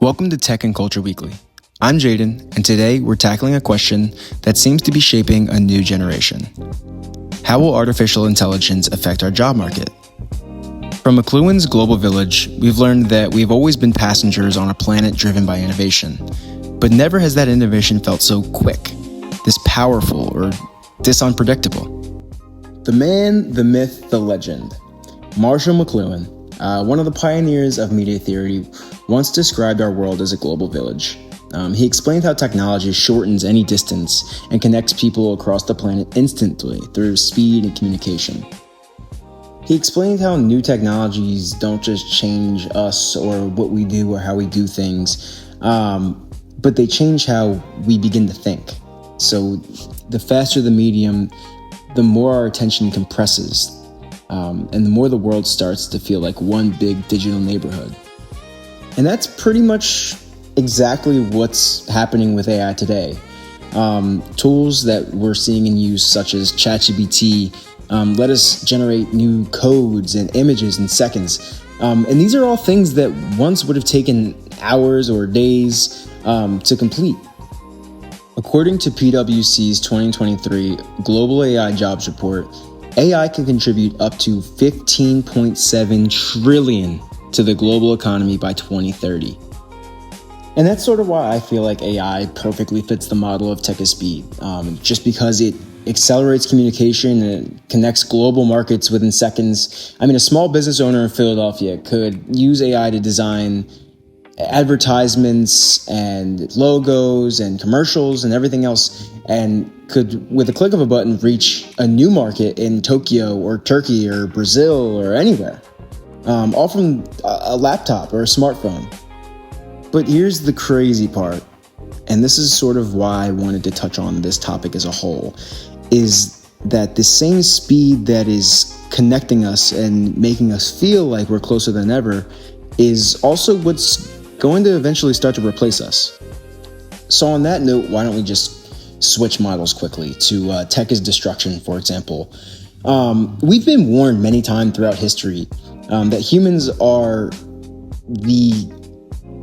Welcome to Tech and Culture Weekly. I'm Jaden, and today we're tackling a question that seems to be shaping a new generation. How will artificial intelligence affect our job market? From McLuhan's Global Village, we've learned that we've always been passengers on a planet driven by innovation, but never has that innovation felt so quick, this powerful, or this unpredictable. The man, the myth, the legend. Marshall McLuhan, one of the pioneers of media theory, once described our world as a global village. He explained how technology shortens any distance and connects people across the planet instantly through speed and communication. He explained how new technologies don't just change us or what we do or how we do things, but they change how we begin to think. So the faster the medium, the more our attention compresses, and the more the world starts to feel like one big digital neighborhood. And that's pretty much exactly what's happening with AI today. Tools that we're seeing in use, such as ChatGPT, let us generate new codes and images in seconds. And these are all things that once would have taken hours or days to complete. According to PwC's 2023 Global AI Jobs Report, AI can contribute up to $15.7 trillion to the global economy by 2030. And that's sort of why I feel like AI perfectly fits the model of tech is speed, just because it accelerates communication and it connects global markets within seconds. I mean, a small business owner in Philadelphia could use AI to design advertisements and logos and commercials and everything else, and could, with a click of a button, reach a new market in Tokyo or Turkey or Brazil or anywhere, all from a laptop or a smartphone. But here's the crazy part, and this is sort of why I wanted to touch on this topic as a whole, is that the same speed that is connecting us and making us feel like we're closer than ever is also what's going to eventually start to replace us. So on that note, why don't we just switch models quickly to tech is destruction, for example. We've been warned many times throughout history that humans are the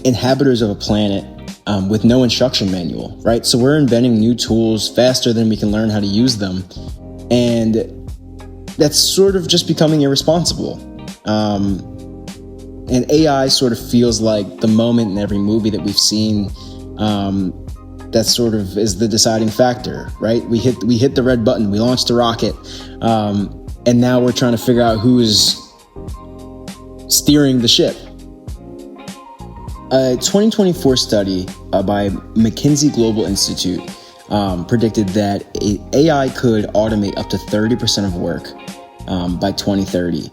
inhabitants of a planet with no instruction manual, right? So we're inventing new tools faster than we can learn how to use them. And that's sort of just becoming irresponsible. And AI sort of feels like the moment in every movie that we've seen that sort of is the deciding factor, right? We hit the red button, we launched the rocket, and now we're trying to figure out who is steering the ship. A 2024 study by McKinsey Global Institute predicted that AI could automate up to 30% of work by 2030,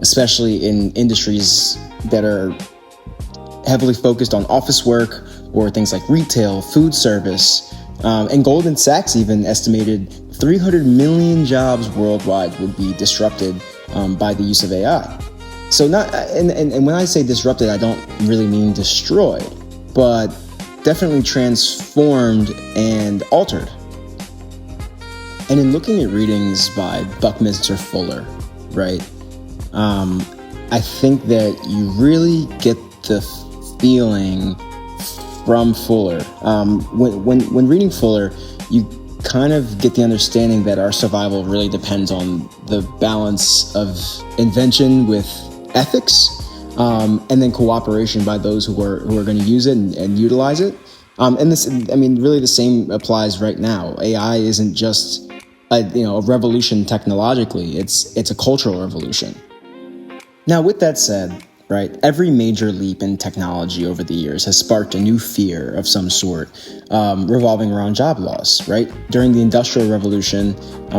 especially in industries that are heavily focused on office work or things like retail, food service, and Goldman Sachs even estimated 300 million jobs worldwide would be disrupted by the use of AI. So and when I say disrupted, I don't really mean destroyed, but definitely transformed and altered. And in looking at readings by Buckminster Fuller, right, I think that you really get the feeling from Fuller. When reading Fuller, you kind of get the understanding that our survival really depends on the balance of invention with ethics, and then cooperation by those who are going to use it and utilize it. And this, I mean, really the same applies right now. AI isn't just a revolution technologically; it's a cultural revolution. Now, with that said, right, every major leap in technology over the years has sparked a new fear of some sort, revolving around job loss, right? During the Industrial Revolution,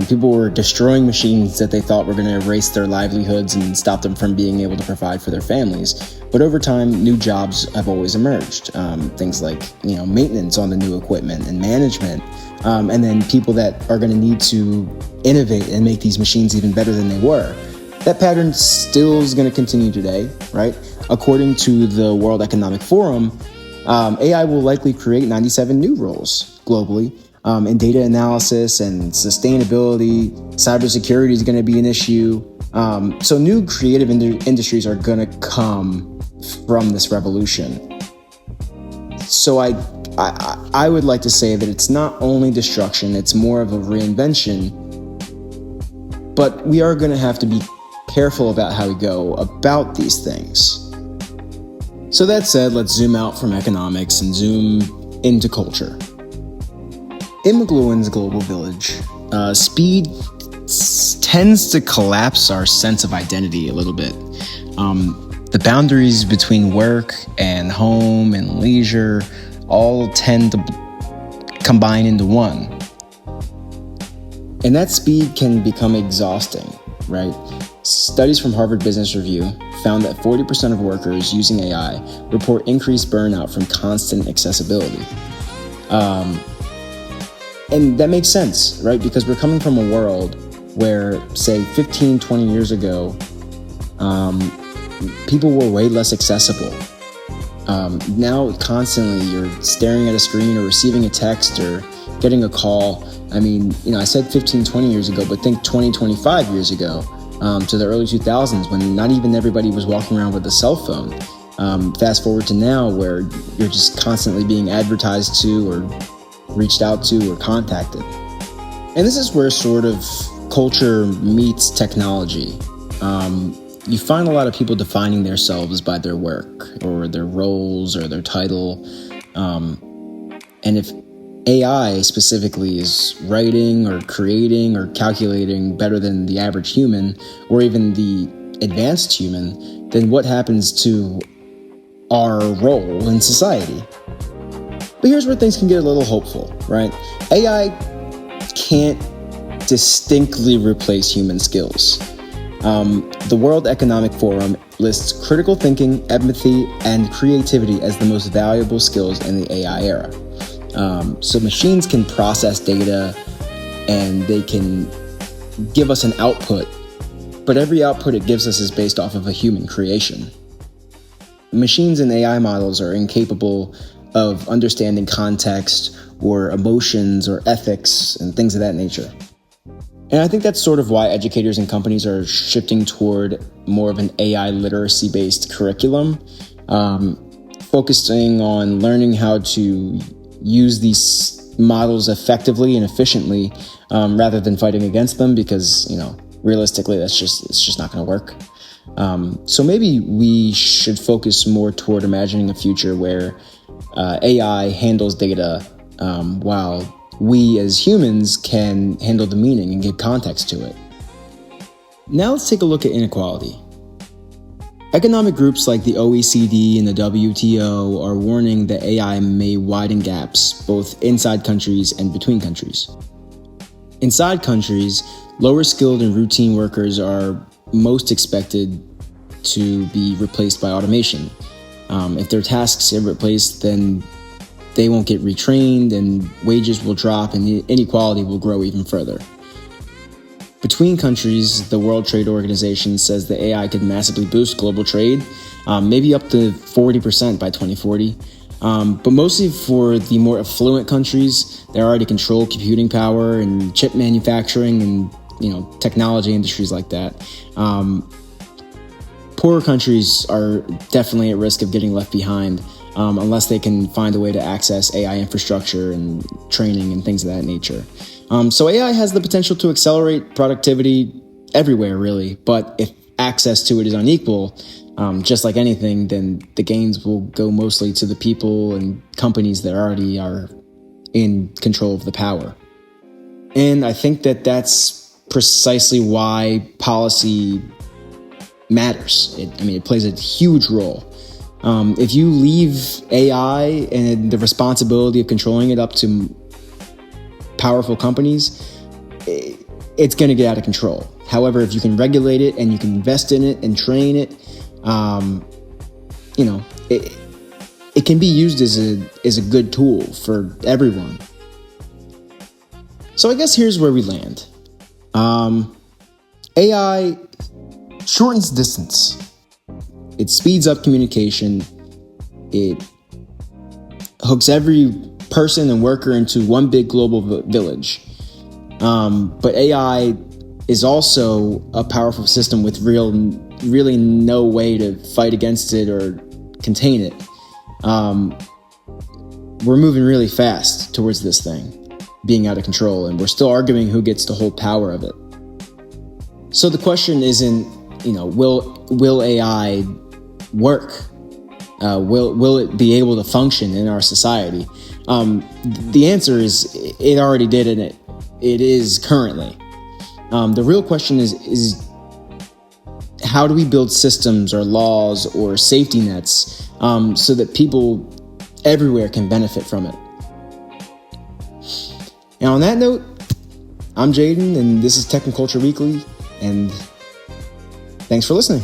people were destroying machines that they thought were going to erase their livelihoods and stop them from being able to provide for their families. But over time, new jobs have always emerged. Things like, maintenance on the new equipment and management, and then people that are going to need to innovate and make these machines even better than they were. That pattern still is going to continue today, right? According to the World Economic Forum, AI will likely create 97 new roles globally. In data analysis and sustainability, cybersecurity is going to be an issue. So new creative industries are going to come from this revolution. So I would like to say that it's not only destruction, it's more of a reinvention, but we are going to have to be careful about how we go about these things. So that said, let's zoom out from economics and zoom into culture. In McLuhan's Global Village, speed tends to collapse our sense of identity a little bit. The boundaries between work and home and leisure all tend to combine into one. And that speed can become exhausting, right? Studies from Harvard Business Review found that 40% of workers using AI report increased burnout from constant accessibility. And that makes sense, right? Because we're coming from a world where, say, 15, 20 years ago, people were way less accessible. Now, constantly, you're staring at a screen or receiving a text or getting a call. I mean, I said 15, 20 years ago, but think 20, 25 years ago, to the early 2000s, when not even everybody was walking around with a cell phone. Fast forward to now, where you're just constantly being advertised to or reached out to or contacted. And this is where sort of culture meets technology. You find a lot of people defining themselves by their work or their roles or their title. And if AI specifically is writing or creating or calculating better than the average human or even the advanced human, then what happens to our role in society? But here's where things can get a little hopeful, right? AI can't distinctly replace human skills. The World Economic Forum lists critical thinking, empathy, and creativity as the most valuable skills in the AI era. So machines can process data and they can give us an output, but every output it gives us is based off of a human creation. Machines and AI models are incapable of understanding context or emotions or ethics and things of that nature. And I think that's sort of why educators and companies are shifting toward more of an AI literacy-based curriculum, focusing on learning how to use these models effectively and efficiently, rather than fighting against them, because realistically it's just not going to work. So maybe we should focus more toward imagining a future where AI handles data while we as humans can handle the meaning and give context to it. Now let's take a look at inequality. Economic groups like the OECD and the WTO are warning that AI may widen gaps both inside countries and between countries. Inside countries, lower skilled and routine workers are most expected to be replaced by automation. If their tasks get replaced, then they won't get retrained and wages will drop and the inequality will grow even further. Between countries, the World Trade Organization says that AI could massively boost global trade, maybe up to 40% by 2040. But mostly for the more affluent countries that already control computing power and chip manufacturing and technology industries like that. Poorer countries are definitely at risk of getting left behind unless they can find a way to access AI infrastructure and training and things of that nature. So AI has the potential to accelerate productivity everywhere, really. But if access to it is unequal, just like anything, then the gains will go mostly to the people and companies that already are in control of the power. And I think that that's precisely why policy matters. It plays a huge role. If you leave AI and the responsibility of controlling it up to powerful companies, it's going to get out of control. However, if you can regulate it and you can invest in it and train it, it can be used as a good tool for everyone. So I guess here's where we land. AI shortens distance. It speeds up communication. It hooks every person and worker into one big global village. But AI is also a powerful system with really no way to fight against it or contain it. we're moving really fast towards this thing being out of control, and we're still arguing who gets to hold power of it. So the question isn't, will AI work? Will it be able to function in our society? The answer is it already did, and it is currently. The real question is how do we build systems or laws or safety nets so that people everywhere can benefit from it? And on that note, I'm Jaden, and this is Tech and Culture Weekly, and thanks for listening.